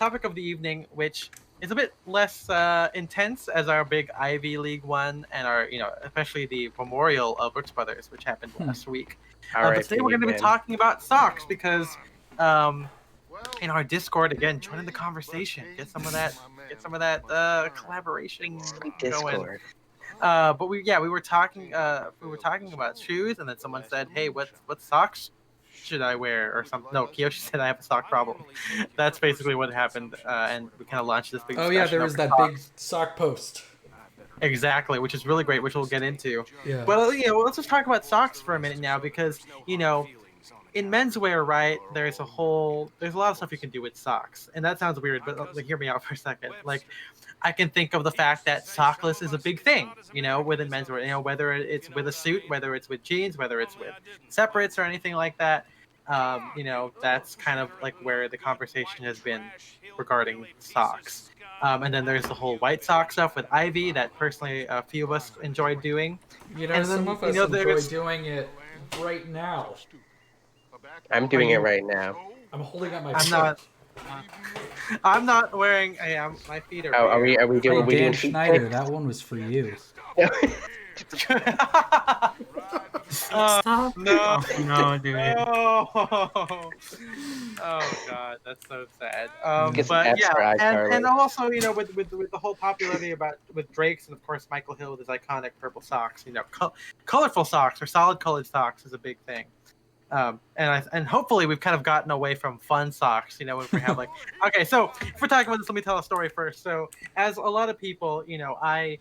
topic of the evening, which is a bit less intense as our big Ivy League one and our, especially the memorial of Brooks Brothers, which happened last week. But today we're going to be talking about socks because in our Discord again, join in the conversation, get some of that collaboration going. Discord. But we were talking about shoes, and then someone said, "Hey, what socks should I wear?" Or something. No, Kiyoshi said I have a sock problem. That's basically what happened, and we kind of launched this big. Oh yeah, there was that big sock post. Exactly, which is really great, which we'll get into. Yeah. But let's just talk about socks for a minute now, because in menswear, right? There's a lot of stuff you can do with socks, and that sounds weird, but hear me out for a second. Like, I can think of the fact that sockless is a big thing, within menswear. Whether it's with a suit, whether it's with jeans, whether it's with separates or anything like that. That's kind of like where the conversation has been regarding socks. And then there's the whole white sock stuff with Ivy that personally a few of us enjoy doing. Some of us enjoy doing it right now. I'm doing it right now. I'm holding up my foot. I'm not wearing. My feet are. Oh, are we doing? Hey, Dan Schneider, that one was for you. Stop! No, dude. Oh God, that's so sad. But yeah, and also with the whole popularity with Drake's and of course Michael Hill with his iconic purple socks, colorful socks or solid colored socks is a big thing. And hopefully we've kind of gotten away from fun socks, if we have like, okay, so if we're talking about this, let me tell a story first. So as a lot of people, I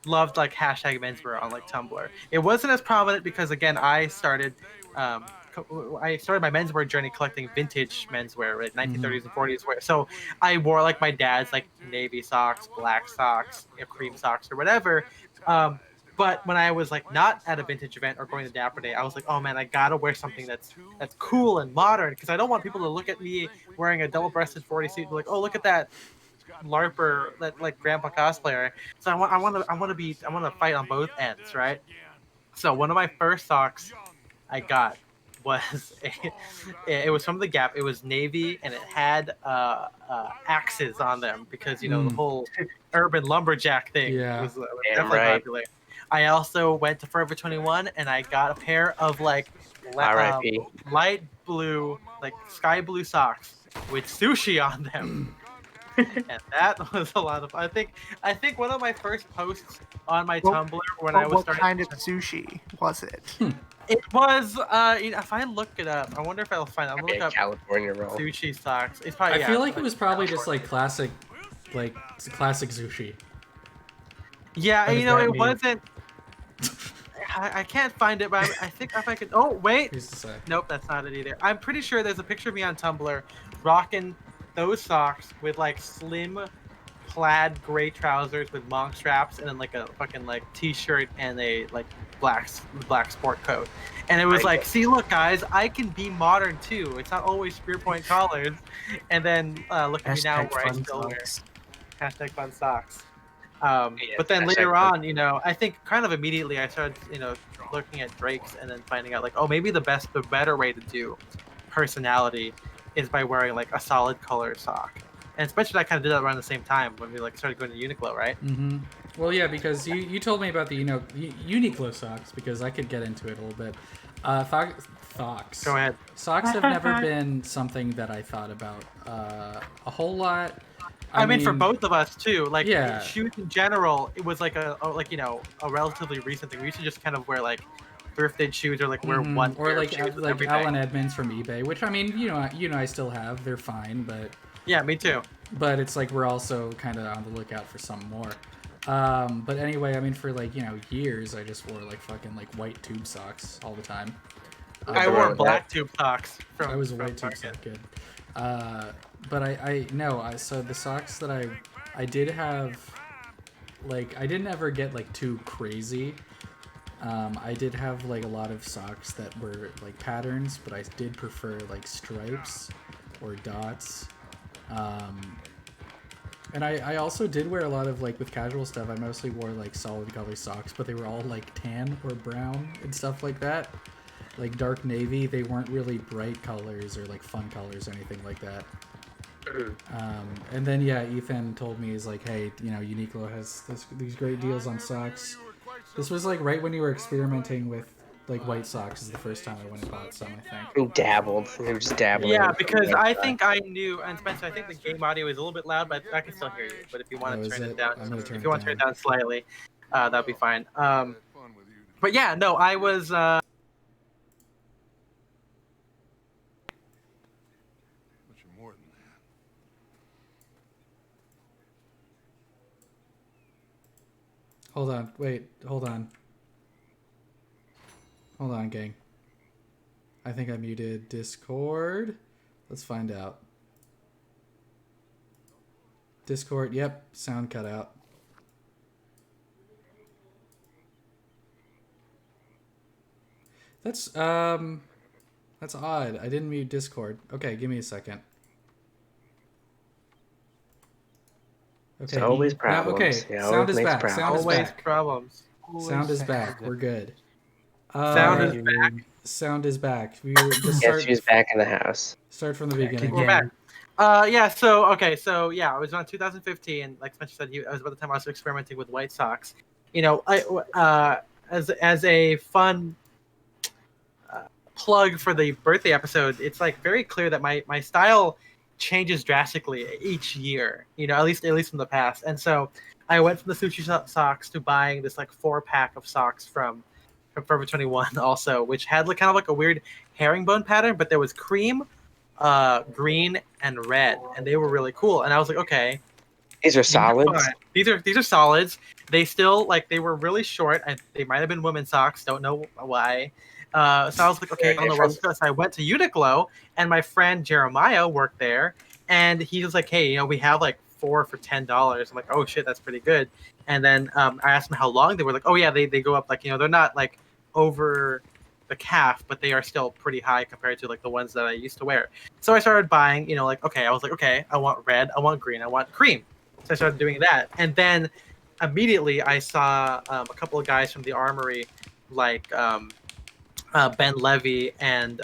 loved like hashtag menswear on like Tumblr. It wasn't as prominent because again, I started my menswear journey collecting vintage menswear, right? 1930s and 40s wear. So I wore like my dad's like navy socks, black socks, cream socks or whatever. But when I was like not at a vintage event or going to Dapper Day, I was like, oh man, I gotta wear something that's cool and modern, because I don't want people to look at me wearing a double-breasted 40 suit and be like, oh, look at that LARPer, that like grandpa cosplayer. So I want to fight on both ends, right? So one of my first socks I got was it was from the Gap. It was navy and it had axes on them because the whole urban lumberjack thing was definitely popular. I also went to Forever 21 and I got a pair of like light blue, like sky blue socks with sushi on them. And that was a lot of fun. I think one of my first posts on my Tumblr when I was starting. What kind of sushi was it? It was if I look it up, I wonder if I'll find it. I'm gonna look up California roll. Sushi socks. It's probably, I feel like it was probably just like classic sushi. Yeah, it wasn't. I can't find it, but I think if I could. Oh wait, nope, that's not it either. I'm pretty sure there's a picture of me on Tumblr rocking those socks with like slim plaid gray trousers with monk straps and then like a fucking like t-shirt and a like black sport coat. And it was like, see, look guys, I can be modern too. It's not always spear point collars. And then look at me now where I still wear hashtag fun socks. But then later on, I think kind of immediately I started, looking at Drake's and then finding out like, oh, maybe the better way to do personality is by wearing like a solid color sock. And especially I kind of did that around the same time when we like started going to Uniqlo, right? Mm-hmm. Well, yeah, because you told me about the Uniqlo socks, because I could get into it a little bit. Socks. Go ahead. Socks have never been something that I thought about a whole lot. I mean, for both of us too. Like shoes in general, it was like a relatively recent thing. We used to just kind of wear like thrifted shoes or like wear one or like Alan Edmonds from eBay, which I mean, I still have. They're fine, but yeah, me too. But it's like we're also kind of on the lookout for some more. But anyway, I mean, for like years, I just wore like fucking like white tube socks all the time. I wore black tube socks. I was a white tube sock kid. But so the socks that I did have, like, I didn't ever get like too crazy. I did have like a lot of socks that were like patterns, but I did prefer like stripes or dots. And I also did wear a lot of like with casual stuff. I mostly wore like solid color socks, but they were all like tan or brown and stuff like that. like dark navy. They weren't really bright colors or like fun colors or anything like that. And then yeah, Ethan told me, he's like, hey, you know, Uniqlo has these great deals on socks. This was like right when you were experimenting with like white socks. Is the first time I went and bought some, I think. We dabbled. We were just dabbling. Yeah, because I think I knew, and Spencer, I think the game audio is a little bit loud, but I can still hear you. But if you want to turn it down, if you want to turn it down slightly, that'd be fine. But yeah, no, I was. Hold on, wait, hold on. Hold on, gang. I think I muted Discord. Let's find out. Discord, yep, sound cut out. That's odd. I didn't mute Discord. Okay, give me a second. Okay. It's always problems. Okay, sound is back. Sound is Always back. problems. Sound is back. We're good. Sound is back. Sound is back. We were just Yes, she's back in the house. Start from the beginning. We're back. Yeah. So okay. So yeah, I was on 2015. Like Spencer said, I was about the time I was experimenting with white socks. You know, as a fun plug for the birthday episode, it's like very clear that my style changes drastically each year. You know, at least in the past. And so I went from the sushi socks to buying this like 4-pack of socks from Forever 21 also, which had like kind of like a weird herringbone pattern, but there was cream, green, and red, and they were really cool. And I was like, okay, these are solids. These are solids. They still they were really short. They might have been women's socks. Don't know why. So I was like, okay, on the West Coast. I went to Uniqlo, and my friend Jeremiah worked there, and he was like, hey, you know, we have like 4 for $10. I'm like, oh shit, that's pretty good. And then I asked them how long they were. Like, oh yeah, they go up like, you know, they're not like over the calf, but they are still pretty high compared to like the ones that I used to wear. So I started buying, you know, like, okay, I was like, okay, I want red, I want green, I want cream. So I started doing that, and then immediately I saw a couple of guys from the Armory, like Ben Levy and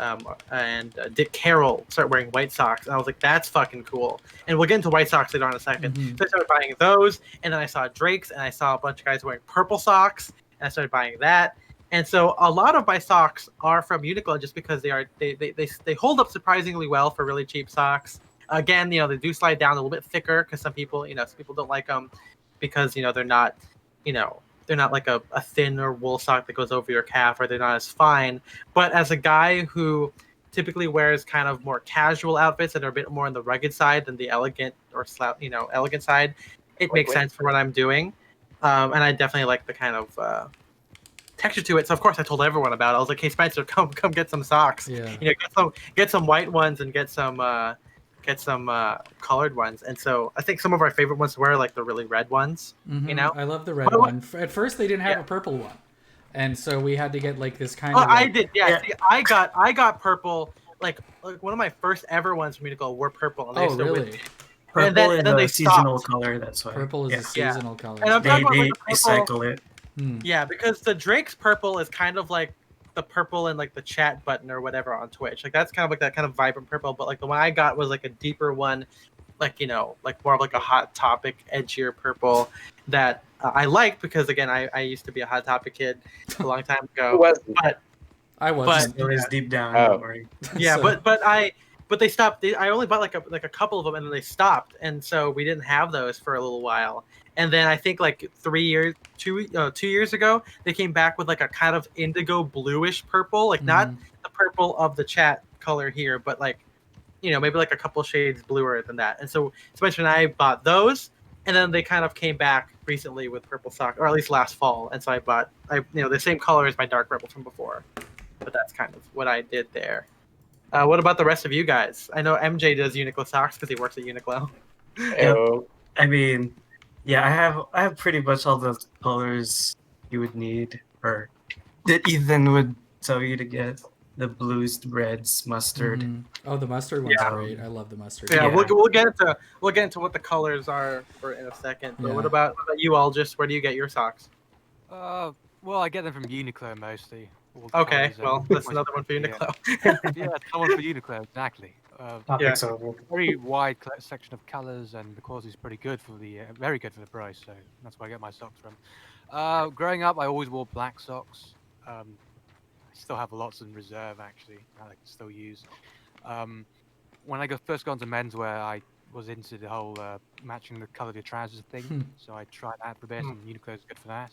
Dick Carroll, start wearing white socks, and I was like, that's fucking cool. And we'll get into white socks later on in a second. So I started buying those, and then I saw Drake's, and I saw a bunch of guys wearing purple socks, and I started buying that. And so a lot of my socks are from Uniqlo just because they hold up surprisingly well for really cheap socks. Again, you know, they do slide down a little bit thicker because some people don't like them because, you know, they're not like a thinner wool sock that goes over your calf, or they're not as fine. But as a guy who typically wears kind of more casual outfits that are a bit more on the rugged side than the elegant or elegant side, it makes sense for what I'm doing. And I definitely like the kind of texture to it. So of course I told everyone about it. I was like, hey Spencer, come get some socks. Yeah. You know, get some white ones and get some colored ones. And so I think some of our favorite ones were like the really red ones. You know, I love the red one. At first they didn't have a purple one, and so we had to get like this kind of. I did. Yeah. See, I got purple. Like one of my first ever ones from Uniqlo were purple. And oh really? Purple is a seasonal color. That's why. Purple is a seasonal color. And I'm talking about they like the purple, cycle it. Yeah, because the Drake's purple is kind of like the purple in like the chat button or whatever on Twitch. Like that's kind of like that kind of vibrant purple. But like the one I got was like a deeper one, like, you know, like more of like a Hot Topic edgier purple that I liked because again I used to be a Hot Topic kid a long time ago. But I was. It was deep down. Don't worry. Yeah, so. but they stopped. I only bought like a couple of them, and then they stopped, and so we didn't have those for a little while. And then I think like 2 years ago, they came back with like a kind of indigo bluish purple, like not the purple of the chat color here, but like, you know, maybe like a couple shades bluer than that. And so Spencer and I bought those, and then they kind of came back recently with purple sock, or at least last fall. And so I bought, the same color as my dark rebel from before. But that's kind of what I did there. What about the rest of you guys? I know MJ does Uniqlo socks because he works at Uniqlo. Oh. I mean, yeah, I have pretty much all the colors you would need, or that Ethan would tell you to get. The blues, the reds, mustard. Oh, the mustard one's great. I love the mustard. Yeah, we'll get into what the colors are in a second. But what about you all? Just where do you get your socks? Well, I get them from Uniqlo mostly. all the Okay, colours, well, that's quite another one for specific, Uniqlo. yeah, it's someone for Uniqlo, exactly. Topics over. Very wide section of colours, and the quality is pretty good for the very good for the price. So that's where I get my socks from. Growing up, I always wore black socks. I still have lots in reserve actually that I can still use. Um, when I first got into menswear, I was into the whole matching the colour of your trousers thing. So I tried that for a bit, and Uniqlo is good for that.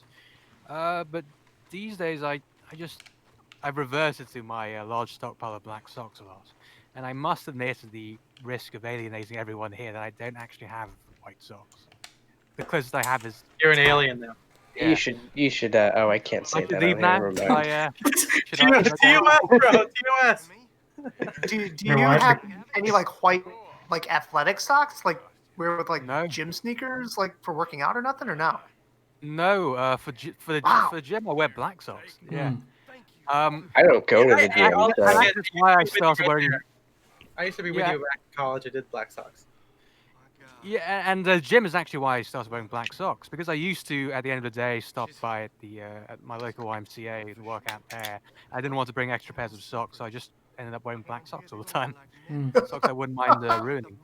But these days, I've reverted to my large stockpile of black socks a lot, and I must admit, at the risk of alienating everyone here, that I don't actually have white socks. The closest I have is You're an tan. alien now. You should. Oh, I can't I say should that leave on here. now. Never mind. Should I? TOS, bro. TOS. Do Your you wife- have any like white like athletic socks like wear with like No. gym sneakers like for working out or nothing or no? No, Wow. for the gym, I wear black socks. Yeah. I don't go to the gym, I'll so forget That's why I when you started went wearing. there. I used to be with Yeah. you back in college. I did black socks. Yeah, and the gym is actually why I started wearing black socks, because I used to, at the end of the day, stop by at my local YMCA and work out there. I didn't want to bring extra pairs of socks, so I just ended up wearing black socks all the time. Socks I wouldn't mind ruining.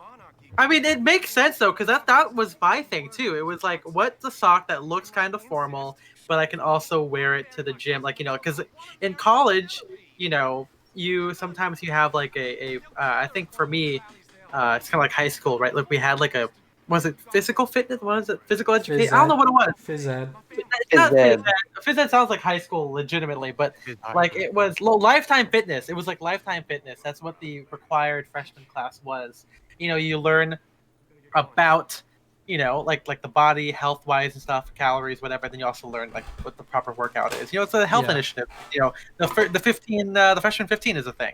I mean, it makes sense though, because that was my thing too. It was like, what's a sock that looks kind of formal, but I can also wear it to the gym, like because in college, you sometimes you have like I think for me, it's kind of like high school, right? Like we had like was it physical fitness? What is it? Physical education? I don't know what it was. Phys ed. It's not Phys ed. phys ed. Phys ed sounds like high school, legitimately, but It's high like school. it was Lifetime Fitness. It was like Lifetime Fitness. That's what the required freshman class was. You learn about like the body health wise and stuff, calories, whatever. Then you also learn like what the proper workout is. It's a health Yeah. initiative. The freshman 15 is a thing.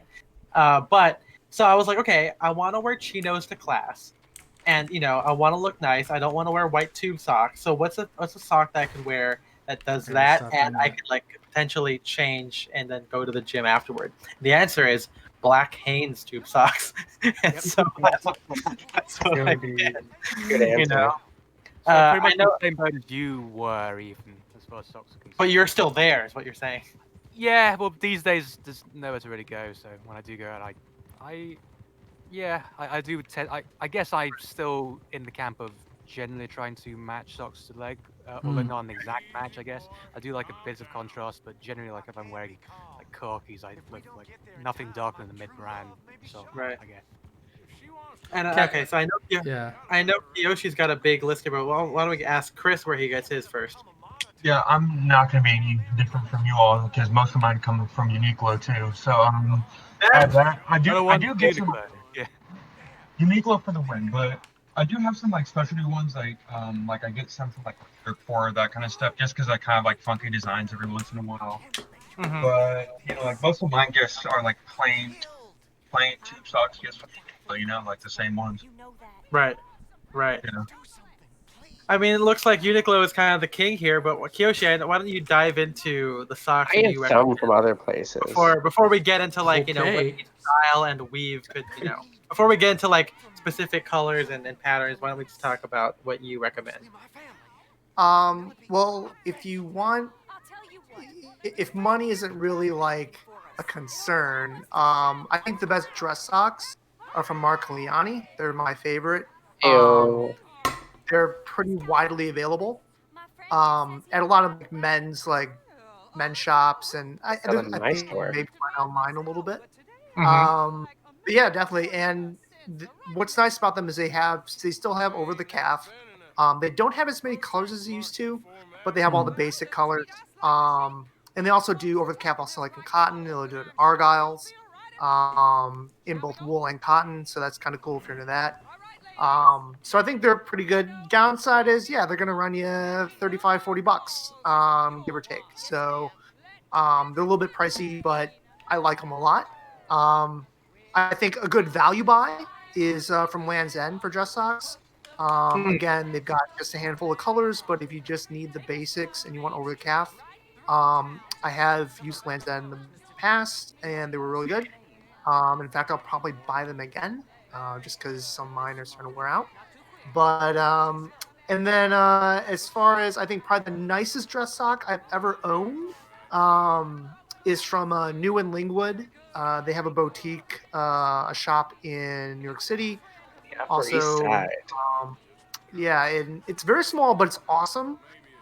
But so I was like, okay, I want to wear chinos to class, and I want to look nice. I don't want to wear white tube socks. So what's a sock that I can wear that does Okay, that, stop and doing I that. could like potentially change and then go to the gym afterward? The answer is black Hanes tube socks. And so that's what That I would be- did. good answer. So pretty much I know, the same boat as you were, even as far as socks are concerned. but you're still there, is what you're saying. Yeah, well, these days there's nowhere to really go. So when I do go out, I do tend. I guess I'm still in the camp of generally trying to match socks to leg, although not an exact match. I guess I do like a bit of contrast, but generally, like if I'm wearing like khakis, I look like nothing darker than the mid-brand. So Right. I guess. And Okay. okay, so Yeah. I know Yoshi's got a big list here, but why don't we ask Chris where he gets his first? Yeah, I'm not going to be any different from you all because most of mine come from Uniqlo too. So I have that. I do get some Yeah. Uniqlo for the win, but I do have some like specialty ones like I get some from like for that kind of stuff just because I kind of like funky designs every once in a while. Mhm. But like most of mine just are like plain tube socks, just like the same ones. Right. Yeah. I mean, it looks like Uniqlo is kind of the king here, but Kiyoshi, why don't you dive into the socks I that get you some recommend from other places. before we get into like what Okay. each style and weave could before we get into like specific colors and patterns, why don't we just talk about what you recommend? Well, if you want, if money isn't really like a concern, I think the best dress socks are from Mark Liani. They're my favorite. Ew. They're pretty widely available at a lot of like, men's shops, and I Got a nice think store. maybe find online a little bit. Mhm. But yeah, definitely. And what's nice about them is they still have over the calf. They don't have as many colors as they used to, but they have all the basic colors. And they also do over the calf also like in cotton. They'll do it in argyles, in both wool and cotton. So that's kind of cool if you're into that. So I think they're pretty good. Downside is, they're going to run you $35-40, give or take. So they're a little bit pricey, but I like them a lot. I think a good value buy is from Land's End for dress socks. Again, they've got just a handful of colors, but if you just need the basics and you want over the calf, I have used Land's End in the past, and they were really good. In fact, I'll probably buy them again, just because some of mine are starting to wear out. But and then as far as I think probably the nicest dress sock I've ever owned is from New and Lingwood. They have a boutique, a shop in New York City. Yeah, Upper East Also, Side. yeah, and it's very small, but it's awesome.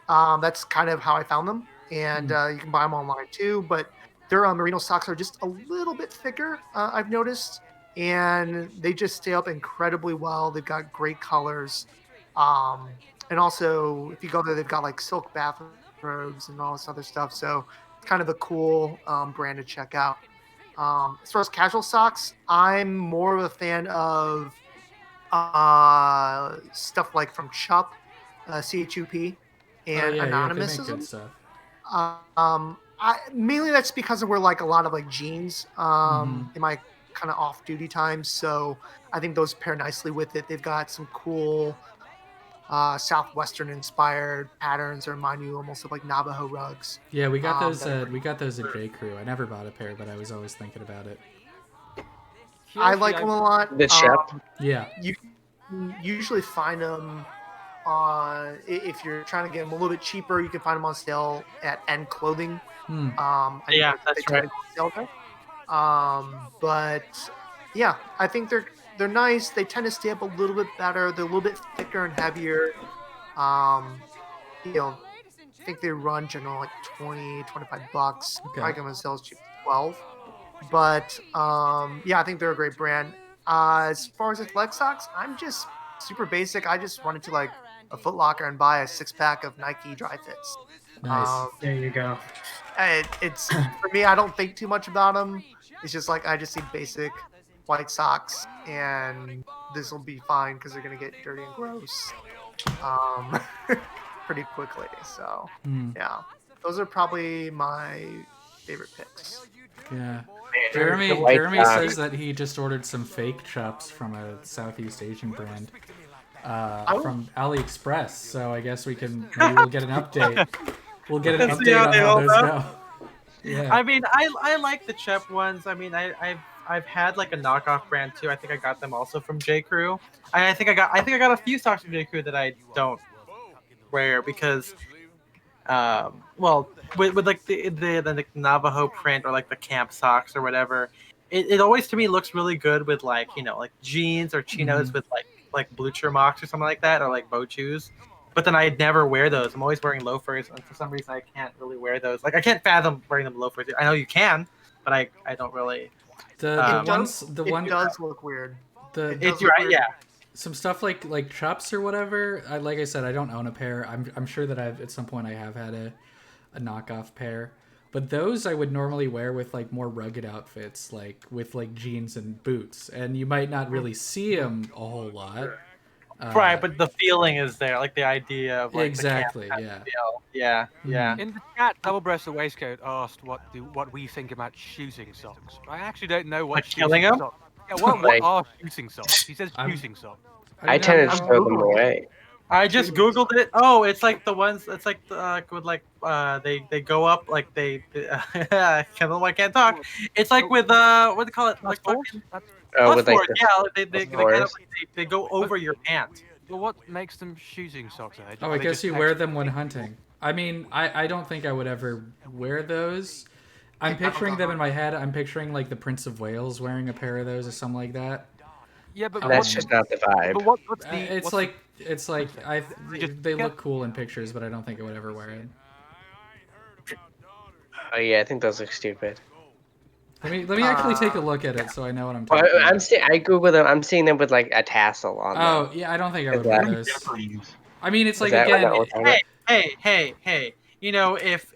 That's kind of how I found them, and you can buy them online too. But their merino socks are just a little bit thicker, I've noticed, and they just stay up incredibly well. They've got great colors, and also if you go there, they've got like silk bathrobes and all this other stuff. So it's kind of a cool brand to check out. As far as casual socks, I'm more of a fan of stuff like from Chup, CHUP, and Yeah, they make good Anonymousm. stuff. Mainly that's because I wear like a lot of like jeans Mm-hmm. in my kind of off-duty times, so I think those pair nicely with it. They've got some cool southwestern-inspired patterns that remind you almost of like Navajo rugs. Yeah, we got those. that are We got those at J. Crew. I never bought a pair, but I was always thinking about it. I like them a lot. The Shep. Yeah. You can usually find them if you're trying to get them a little bit cheaper. You can find them on sale at End Clothing. Hmm. Yeah, that's right. But yeah, I think they're nice. They tend to stay up a little bit better. They're a little bit thicker and heavier. You know, I think they run generally like $20-$25. Okay. I can on sale as cheap as 12. But yeah, I think they're a great brand. As far as leg socks, I'm just super basic. I just run into like a Foot Locker and buy a 6-pack of Nike Dry Fits. Nice. There you go. It's for me. I don't think too much about them. It's just like I just need basic white socks, and this will be fine because they're gonna get dirty and gross pretty quickly. So yeah, those are probably my favorite picks. Yeah. The Jeremy white socks. says that he just ordered some fake Chups from a Southeast Asian brand from AliExpress. So I guess maybe we'll get an update. We'll get an See update how on they how hold those up. go. Yeah. I mean, I like the Chep ones. I mean, I've had like a knockoff brand too. I think I got them also from J. Crew. I think I got a few socks from J. Crew that I don't wear because, well, with like the like Navajo print or like the camp socks or whatever, it always to me looks really good with like like jeans or chinos with like blucher mocks or something like that or like boat shoes. But then I never wear those. I'm always wearing loafers, and for some reason I can't really wear those. Like I can't fathom wearing them loafers. I know you can, but I don't really. The It ones does look weird. It's right, yeah. some stuff like Chups or whatever. Like I said, I don't own a pair. I'm sure that at some point I have had a knockoff pair. But those I would normally wear with like more rugged outfits, like with like jeans and boots, and you might not really see them a whole lot. Right, but the feeling is there, like the idea of like exactly, the camp yeah. feel. Yeah. In the chat, double-breasted waistcoat asked what we think about shooting socks. I actually don't know what Like shooting killing 'em? socks. Yeah, what Like- are shooting socks? He says shooting socks. I tend to don't throw them away. I just googled it. Oh, it's like the ones. It's like with like they go up like they. I can't talk. It's like with what do they call it? Like fucking With like Bloodsport, yeah, they kind of, they go over your pant. Well, what makes them shooting socks? Ed? Oh, Are I they guess just you wear extra- them when hunting. I mean, I don't think I would ever wear those. I'm picturing them in my head. I'm picturing like the Prince of Wales wearing a pair of those or something like that. Yeah, but That's just not the vibe. But what's the? It's what's like just- they look cool in pictures, but I don't think I would ever wear it. Oh yeah, I think those look stupid. Let me actually take a look at it so I know what I'm Well, talking about. I Google them. I'm seeing them with like a tassel on them. Oh yeah, I don't think I would wear those. I mean, it's like Is that again. what we're talking about? Hey. You know, if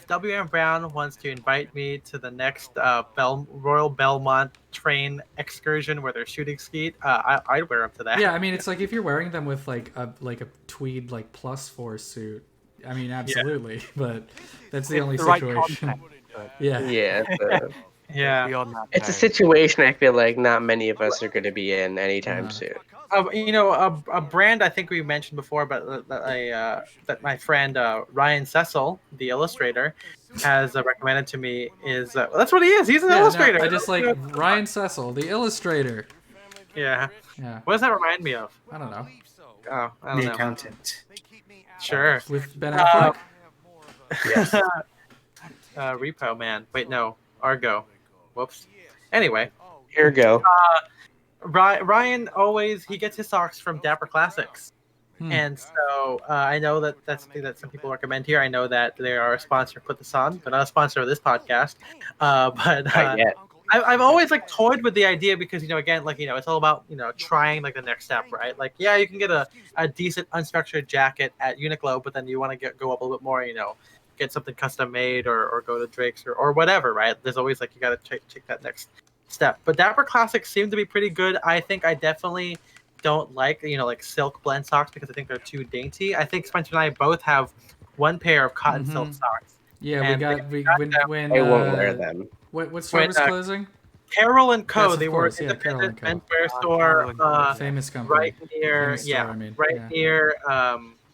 WM Brown wants to invite me to the next Royal Belmont train excursion where they're shooting skeet, I'd wear them to that. Yeah, I mean, it's like if you're wearing them with like a tweed like +4 suit. I mean, absolutely, but that's the only the right situation. context. Yeah. Yeah, Yeah. Beyond that, it's a no. situation I feel like not many of us are going to be in anytime soon. You know, a brand I think we mentioned before, but that my friend Ryan Cecil, the illustrator, has recommended to me is that's what he is. He's an illustrator. No, I just like Ryan Cecil, the illustrator. Yeah. Yeah. What does that remind me of? I don't know. Oh, I don't The know. accountant. Sure. With Ben Affleck. Yes. Repo Man. Wait, no, Argo. Whoops. Anyway, Here we go. Ryan always he gets his socks from Dapper Classics. And so I know that that's something that some people recommend here. I know that they are a sponsor of Put This On, but not a sponsor of this podcast. Not yet. I've always like toyed with the idea because again it's all about trying like the next step, right? Like yeah, you can get a decent unstructured jacket at Uniqlo, but then you want to go up a little bit more, get something custom made or go to Drake's or whatever, right? There's always like you got to take that next step. But Dapper Classics seem to be pretty good. I think I definitely don't like like silk blend socks because I think they're too dainty. I think Spencer and I both have one pair of cotton silk socks. Yeah, And when I won't wear them. What store was closing? Carol and Co. Yes, of they course, were yeah, Carol and independent Co. menswear store, Famous company. right near Famous store, I mean, right yeah. near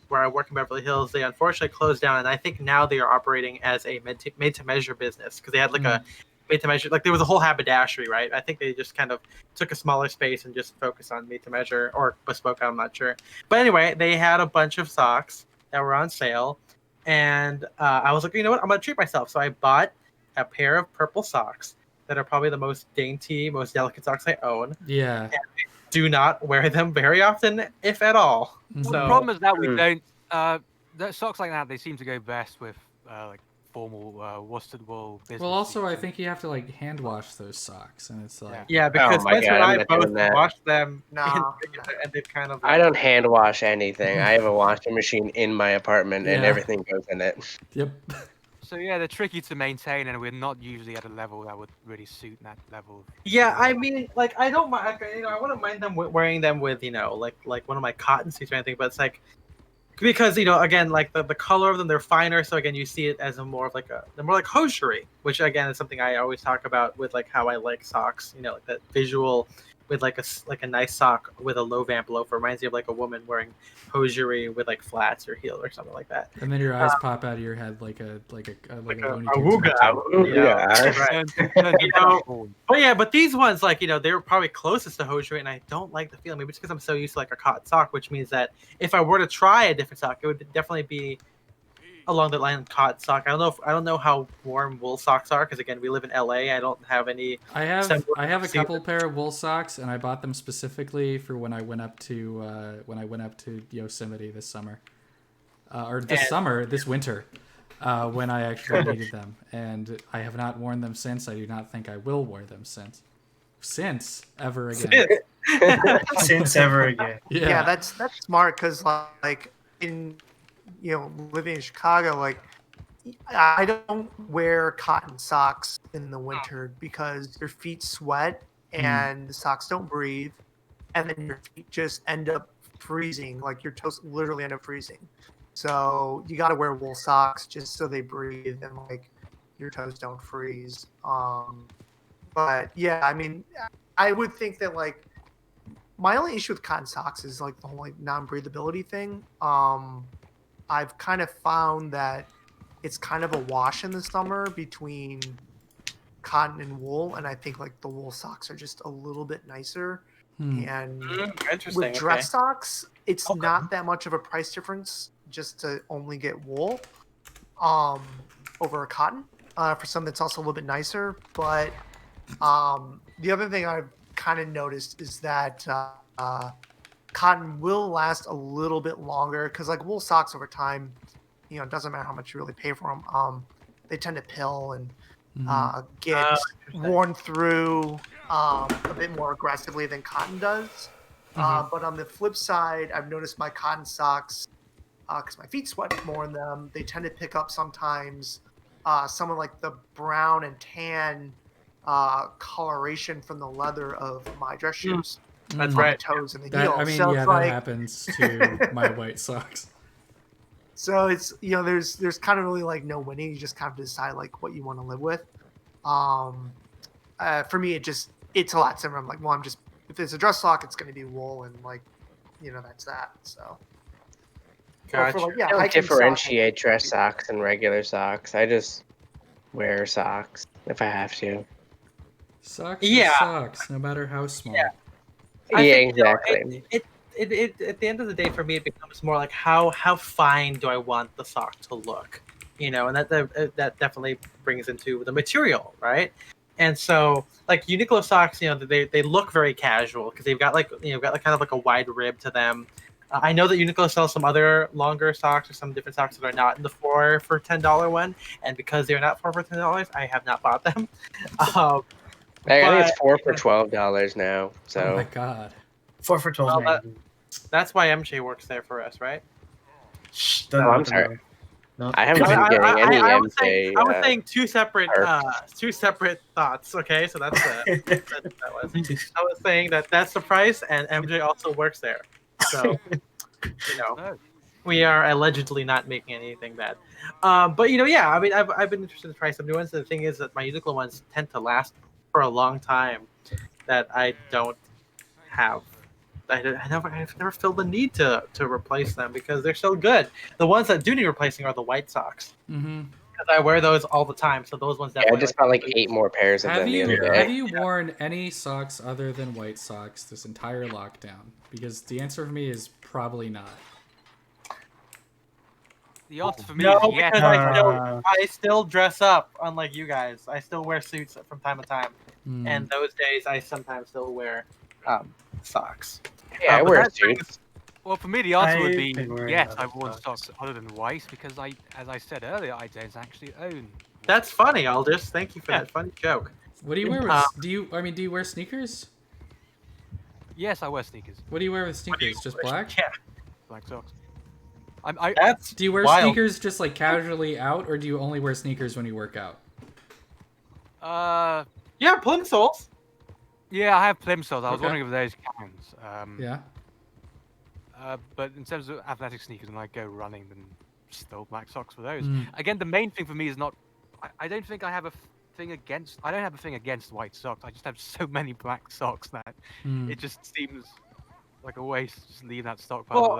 where I work in Beverly Hills. They unfortunately closed down, and I think now they are operating as a made to measure business because they had like a made to measure, like there was a whole haberdashery, right? I think they just kind of took a smaller space and just focused on made to measure or bespoke. I'm not sure, but anyway, they had a bunch of socks that were on sale, and I was like, you know what, I'm gonna treat myself. So I bought a pair of purple socks that are probably the most dainty, most delicate socks I own. Yeah. And I do not wear them very often, if at all. Well, So the problem is that we don't. The socks like that, they seem to go best with like formal worsted wool. Well, also I suits. think you have to like hand wash those socks, and it's like yeah, because my Spencer God, and I'm I not doing both that. wash them No, and they've kind of. I don't hand wash anything. I have a washing machine in my apartment, and Yeah. everything goes in it. Yep. So yeah, they're tricky to maintain, and we're not usually at a level that would really suit that level. Yeah, I mean, like I don't mind. I wouldn't mind them wearing them with like one of my cotton suits or anything. But it's like because again, like the color of them, they're finer. So again, you see it as they're more like hosiery, which again is something I always talk about with like how I like socks. Like that visual with like a nice sock with a low vamp loafer reminds you of like a woman wearing hosiery with like flats or heel or something like that. And then your eyes pop out of your head like a Looney Tunes awooga. cartoon. Yeah. Right. But these ones, like, they were probably closest to hosiery, and I don't like the feeling. Maybe it's because I'm so used to like a cotton sock, which means that if I were to try a different sock, it would definitely be along the line of cotton sock. I don't know how warm wool socks are because again, we live in LA. I don't have any. I have a see couple pair of wool socks, and I bought them specifically for when I went up to Yosemite this summer, this winter, when I actually needed them, and I have not worn them since. I do not think I will wear them since ever again. Since ever again. yeah, that's smart because like in living in Chicago, like I don't wear cotton socks in the winter because your feet sweat and the socks don't breathe, and then your feet just end up freezing. Like your toes literally end up freezing. So you got to wear wool socks just so they breathe and like your toes don't freeze. But yeah, I mean, I would think that like my only issue with cotton socks is like the whole like non-breathability thing. I've kind of found that it's kind of a wash in the summer between cotton and wool, and I think like the wool socks are just a little bit nicer. And Interesting. with dress socks, it's not that much of a price difference just to only get wool over a cotton for something that's also a little bit nicer. But the other thing I've kind of noticed is that cotton will last a little bit longer because like wool socks over time, it doesn't matter how much you really pay for them. They tend to pill and get worn through a bit more aggressively than cotton does. But on the flip side, I've noticed my cotton socks, because my feet sweat more in them, they tend to pick up sometimes some of like the brown and tan coloration from the leather of my dress shoes. That's on right. the toes and the heel. I mean, so yeah, it's that like, happens to my white socks. So it's there's kind of really like no winning. You just kind of decide like what you want to live with. For me, it's a lot simpler. I'm like, well, if it's a dress sock, it's going to be wool, and like, that's that. So. Gotcha. For, like, I don't differentiate dress socks and regular socks. I just wear socks if I have to. Socks Yeah. are socks, no matter how small. Yeah. Yeah, I think, exactly. It at the end of the day for me it becomes more like how fine do I want the sock to look, you know, and that definitely brings into the material, right? And so, like Uniqlo socks, you know, they look very casual because they've got like kind of like a wide rib to them. I know that Uniqlo sells some other longer socks or some different socks that are not in the 4 for $10 one, and because they're not 4 for $10, I have not bought them. I think But it's 4 for $12 now. Oh my So god. 4 for 12. Well, that's why MJ works there for us, right? Shh, Oh, I'm sorry. No. I haven't been getting any I was MJ. saying two separate thoughts. Okay, so that's that was. I was saying that's the price, and MJ also works there. So you know, No. we are allegedly not making anything bad. But you know, yeah, I mean, I've been interested to try some new ones. The thing is that my Uniqlo ones tend to last for a long time. That I don't have. I've never felt the need to replace them because they're so good. The ones that do need replacing are the White Sox. Mm-hmm. Because I wear those all the time, so those ones Yeah, I definitely. just got like 8 more pairs of Have them the you other Yeah. day. have you worn any socks other than white socks this entire lockdown? Because the answer for me is probably not. The answer for me No, is yes. because Uh, I still dress up, unlike you guys. I still wear suits from time to time, Hmm. and those days I sometimes still wear socks. Yeah, I but wear that brings- suits. Well, for me, the answer would I've be been wearing yes. other I've worn socks. socks other than white because as I said earlier, I don't actually own. That's funny, Aldous. Thank you for Yeah. that funny joke. What do you wear with? Uh, Do you wear sneakers? Yes, I wear sneakers, What do you wear with sneakers? Just black? Yeah, black socks. I that's Do you wear wild. sneakers just like casually out, or do you only wear sneakers when you work out? Yeah, plimsolls. Yeah, I have plimsolls. I was Okay. wondering if those counts. Yeah. But in terms of athletic sneakers, when I go running, then still black socks for those. Mm. Again, the main thing for me is not. I don't think I have a thing against. I don't have a thing against white socks. I just have so many black socks that Mm. it just seems like a waste. Just leave that stockpile. Well,